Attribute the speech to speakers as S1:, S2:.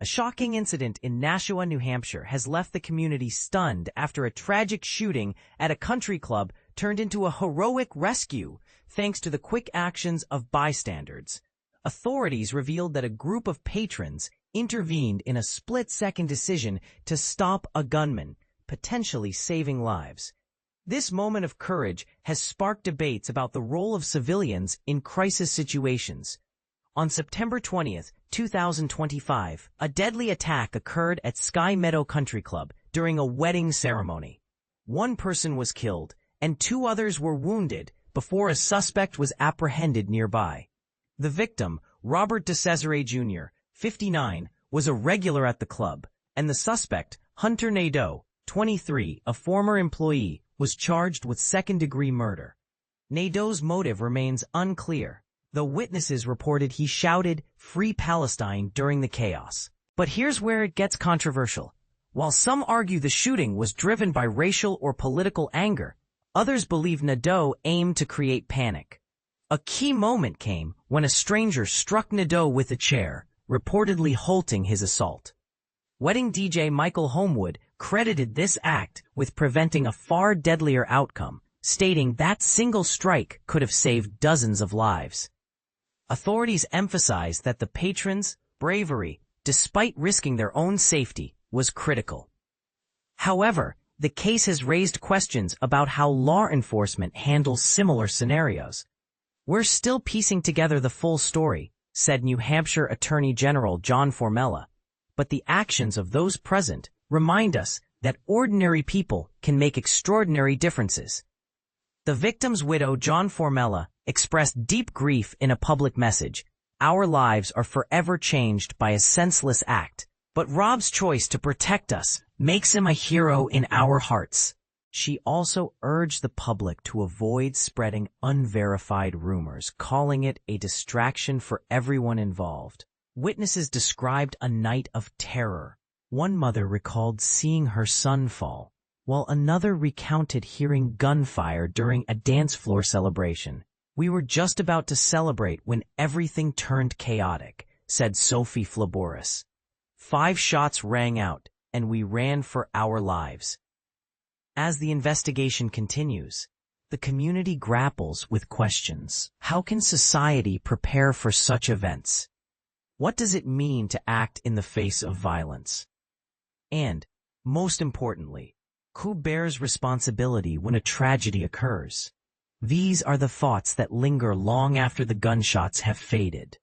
S1: A shocking incident in Nashua, New Hampshire has left the community stunned after a tragic shooting at a country club turned into a heroic rescue thanks to the quick actions of bystanders. Authorities revealed that a group of patrons intervened in a split-second decision to stop a gunman, potentially saving lives. This moment of courage has sparked debates about the role of civilians in crisis situations. On September 20th, 2025, a deadly attack occurred at Sky Meadow Country Club during a wedding ceremony. One person was killed, and 2 others were wounded before a suspect was apprehended nearby. The victim, Robert DeCesare Jr., 59, was a regular at the club, and the suspect, Hunter Nadeau, 23, a former employee, was charged with second-degree murder. Nadeau's motive remains unclear, though witnesses reported he shouted, "Free Palestine," during the chaos. But here's where it gets controversial. While some argue the shooting was driven by racial or political anger, others believe Nadeau aimed to create panic. A key moment came when a stranger struck Nadeau with a chair, reportedly halting his assault. Wedding DJ Michael Homewood credited this act with preventing a far deadlier outcome, stating that single strike could have saved dozens of lives. Authorities emphasized that the patrons' bravery, despite risking their own safety, was critical. However, the case has raised questions about how law enforcement handles similar scenarios. "We're still piecing together the full story," said New Hampshire Attorney General John Formella, but the actions of those present remind us that ordinary people can make extraordinary differences. The victim's widow, John Formella, expressed deep grief in a public message. "Our lives are forever changed by a senseless act, but Rob's choice to protect us makes him a hero in our hearts." She also urged the public to avoid spreading unverified rumors, calling it a distraction for everyone involved. Witnesses described a night of terror. One mother recalled seeing her son fall, while another recounted hearing gunfire during a dance floor celebration. "We were just about to celebrate when everything turned chaotic," said Sophie Flaboris. "5 shots rang out, and we ran for our lives." As the investigation continues, the community grapples with questions. How can society prepare for such events? What does it mean to act in the face of violence? And, most importantly, who bears responsibility when a tragedy occurs? These are the thoughts that linger long after the gunshots have faded.